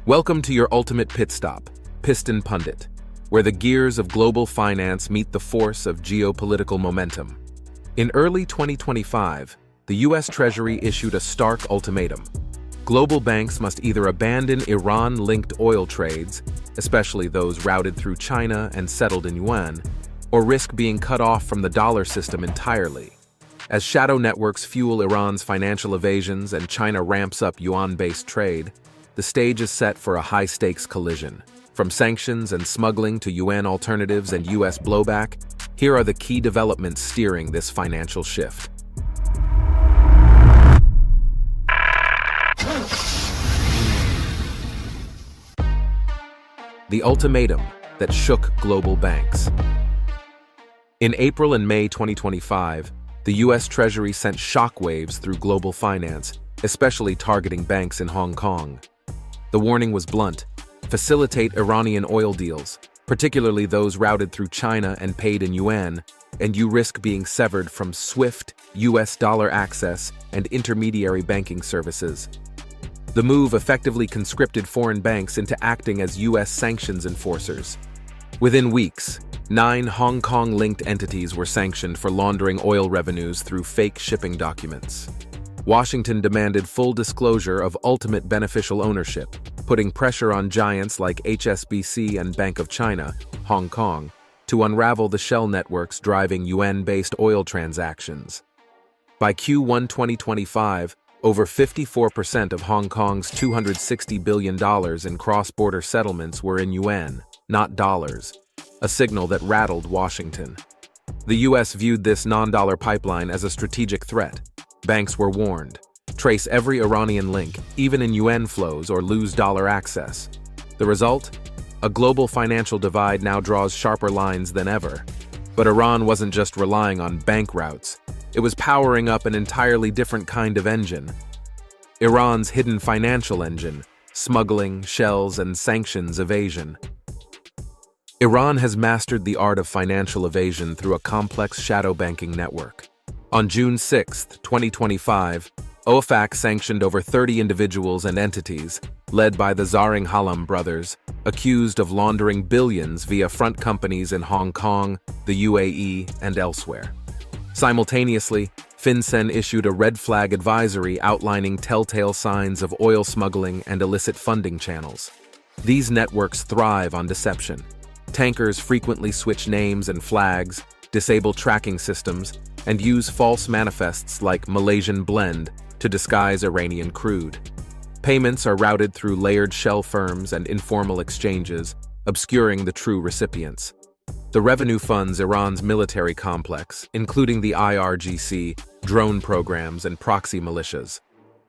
Welcome to your ultimate pit stop, Piston Pundit, where the gears of global finance meet the force of geopolitical momentum. In early 2025, the U.S. Treasury issued a stark ultimatum. Global banks must either abandon Iran-linked oil trades, especially those routed through China and settled in Yuan, or risk being cut off from the dollar system entirely. As shadow networks fuel Iran's financial evasions and China ramps up yuan-based trade, the stage is set for a high-stakes collision. From sanctions and smuggling to Yuan alternatives and U.S. blowback, here are the key developments steering this financial shift. The ultimatum that shook global banks. In April and May 2025, the U.S. Treasury sent shockwaves through global finance, especially targeting banks in Hong Kong. The warning was blunt: facilitate Iranian oil deals, particularly those routed through China and paid in Yuan, and you risk being severed from SWIFT, U.S. dollar access, and intermediary banking services. The move effectively conscripted foreign banks into acting as U.S. sanctions enforcers. Within weeks, 9 Hong Kong-linked entities were sanctioned for laundering oil revenues through fake shipping documents. Washington demanded full disclosure of ultimate beneficial ownership, putting pressure on giants like HSBC and Bank of China, Hong Kong, to unravel the shell networks driving yuan-based oil transactions. By Q1 2025, over 54% of Hong Kong's $260 billion in cross-border settlements were in yuan, not dollars, a signal that rattled Washington. The U.S. viewed this non-dollar pipeline as a strategic threat. Banks were warned: trace every Iranian link, even in yuan flows, or lose dollar access. The result? A global financial divide now draws sharper lines than ever. But Iran wasn't just relying on bank routes. It was powering up an entirely different kind of engine. Iran's hidden financial engine: smuggling, shells, and sanctions evasion. Iran has mastered the art of financial evasion through a complex shadow banking network. On June 6, 2025, OFAC sanctioned over 30 individuals and entities, led by the Zaring Halam brothers, accused of laundering billions via front companies in Hong Kong, the UAE, and elsewhere. Simultaneously, FinCEN issued a red flag advisory outlining telltale signs of oil smuggling and illicit funding channels. These networks thrive on deception. Tankers frequently switch names and flags, disable tracking systems, and use false manifests like Malaysian blend to disguise Iranian crude. Payments are routed through layered shell firms and informal exchanges, obscuring the true recipients. The revenue funds Iran's military complex, including the IRGC, drone programs, and proxy militias.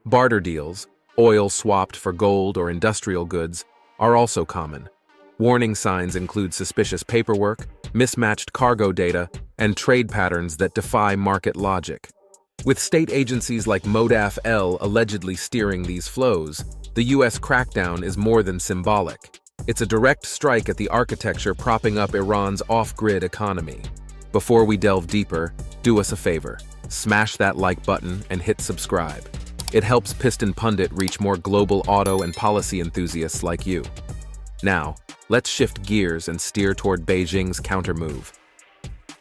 Barter deals, oil swapped for gold or industrial goods, are also common. Warning signs include suspicious paperwork, mismatched cargo data, and trade patterns that defy market logic. With state agencies like MODAF-L allegedly steering these flows, the U.S. crackdown is more than symbolic. It's a direct strike at the architecture propping up Iran's off-grid economy. Before we delve deeper, do us a favor: smash that like button and hit subscribe. It helps Piston Pundit reach more global auto and policy enthusiasts like you. Now, let's shift gears and steer toward Beijing's countermove.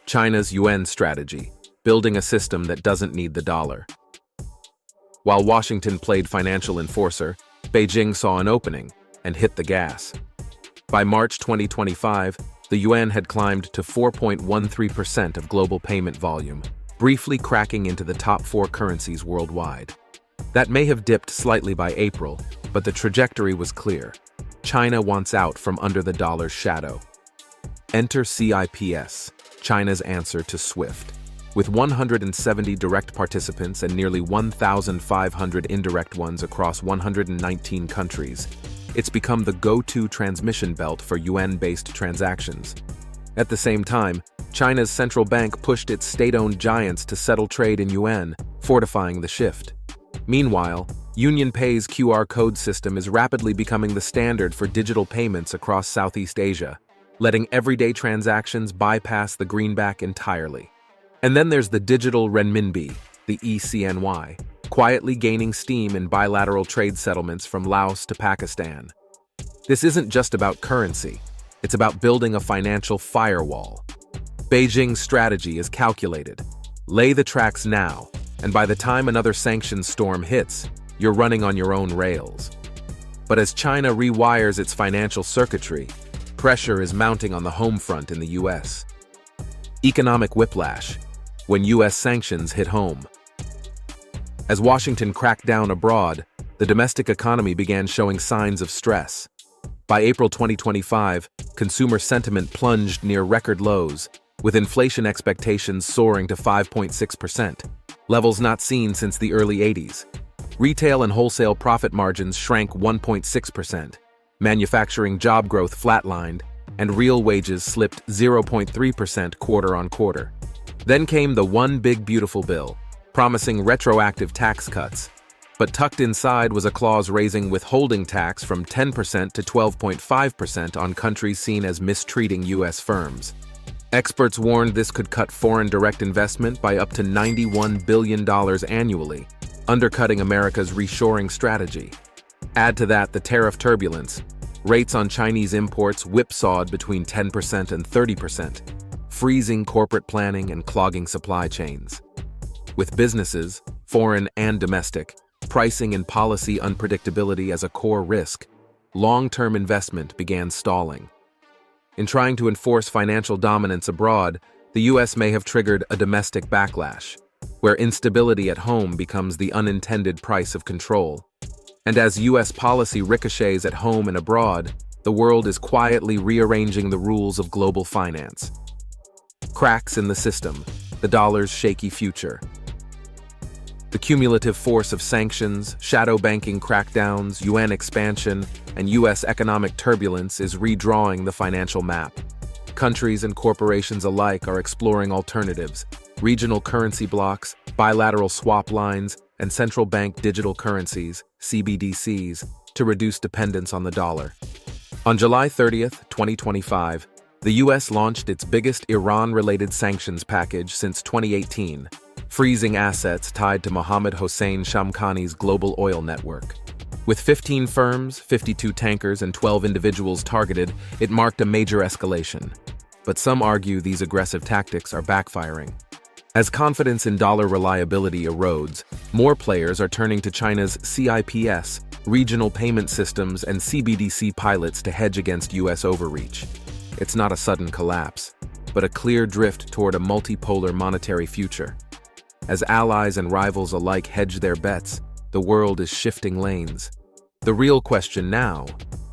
China's yuan strategy: building a system that doesn't need the dollar. While Washington played financial enforcer, Beijing saw an opening and hit the gas. By March 2025, the yuan had climbed to 4.13% of global payment volume, briefly cracking into the top 4 currencies worldwide. That may have dipped slightly by April, but the trajectory was clear. China wants out from under the dollar's shadow. Enter CIPS, China's answer to SWIFT. With 170 direct participants and nearly 1,500 indirect ones across 119 countries, it's become the go-to transmission belt for yuan-based transactions. At the same time, China's central bank pushed its state-owned giants to settle trade in yuan, fortifying the shift. Meanwhile, UnionPay's QR code system is rapidly becoming the standard for digital payments across Southeast Asia, letting everyday transactions bypass the greenback entirely. And then there's the digital renminbi, the ECNY, quietly gaining steam in bilateral trade settlements from Laos to Pakistan. This isn't just about currency. It's about building a financial firewall. Beijing's strategy is calculated. Lay the tracks now, and by the time another sanctions storm hits, you're running on your own rails. But as China rewires its financial circuitry, pressure is mounting on the home front in the US. Economic whiplash, when US sanctions hit home. As Washington cracked down abroad, the domestic economy began showing signs of stress. By April 2025, consumer sentiment plunged near record lows, with inflation expectations soaring to 5.6%, levels not seen since the early 80s. Retail and wholesale profit margins shrank 1.6%, manufacturing job growth flatlined, and real wages slipped 0.3% quarter-on-quarter. Then came the One Big Beautiful Bill, promising retroactive tax cuts. But tucked inside was a clause raising withholding tax from 10% to 12.5% on countries seen as mistreating U.S. firms. Experts warned this could cut foreign direct investment by up to $91 billion annually, undercutting America's reshoring strategy. Add to that the tariff turbulence. Rates on Chinese imports whipsawed between 10% and 30%, freezing corporate planning and clogging supply chains. With businesses, foreign and domestic, pricing and policy unpredictability as a core risk, long-term investment began stalling. In trying to enforce financial dominance abroad, the U.S. may have triggered a domestic backlash, where instability at home becomes the unintended price of control. And as U.S. policy ricochets at home and abroad, the world is quietly rearranging the rules of global finance. Cracks in the system, the dollar's shaky future. The cumulative force of sanctions, shadow banking crackdowns, Yuan expansion, and U.S. economic turbulence is redrawing the financial map. Countries and corporations alike are exploring alternatives, regional currency blocks, bilateral swap lines, and central bank digital currencies, CBDCs, to reduce dependence on the dollar. On July 30th, 2025, the U.S. launched its biggest Iran-related sanctions package since 2018, freezing assets tied to Mohammed Hossein Shamkhani's global oil network. With 15 firms, 52 tankers, and 12 individuals targeted, it marked a major escalation. But some argue these aggressive tactics are backfiring. As confidence in dollar reliability erodes, more players are turning to China's CIPS, regional payment systems, and CBDC pilots to hedge against U.S. overreach. It's not a sudden collapse, but a clear drift toward a multipolar monetary future. As allies and rivals alike hedge their bets, the world is shifting lanes. The real question now,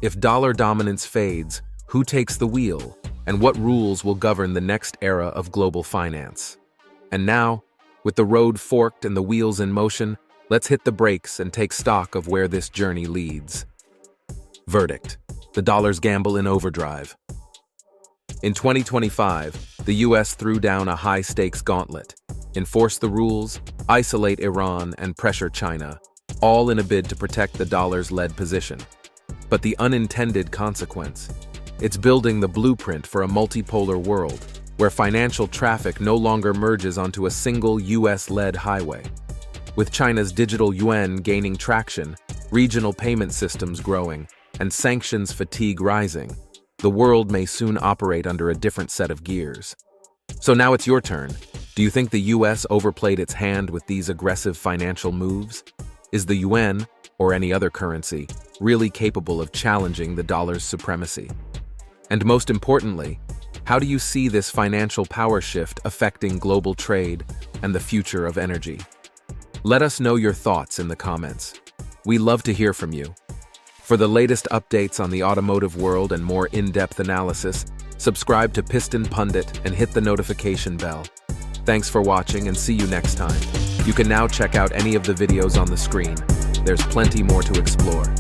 if dollar dominance fades, who takes the wheel, and what rules will govern the next era of global finance? And now, with the road forked and the wheels in motion, let's hit the brakes and take stock of where this journey leads. Verdict: the dollar's gamble in overdrive. In 2025, the U.S. threw down a high-stakes gauntlet. Enforce the rules, isolate Iran, and pressure China, all in a bid to protect the dollar's lead position. But the unintended consequence: it's building the blueprint for a multipolar world, where financial traffic no longer merges onto a single US-led highway. With China's digital yuan gaining traction, regional payment systems growing, and sanctions fatigue rising, the world may soon operate under a different set of gears. So now it's your turn. Do you think the US overplayed its hand with these aggressive financial moves? Is the yuan, or any other currency, really capable of challenging the dollar's supremacy? And most importantly, how do you see this financial power shift affecting global trade and the future of energy? Let us know your thoughts in the comments. We love to hear from you. For the latest updates on the automotive world and more in-depth analysis, subscribe to Piston Pundit and hit the notification bell. Thanks for watching and see you next time. You can now check out any of the videos on the screen. There's plenty more to explore.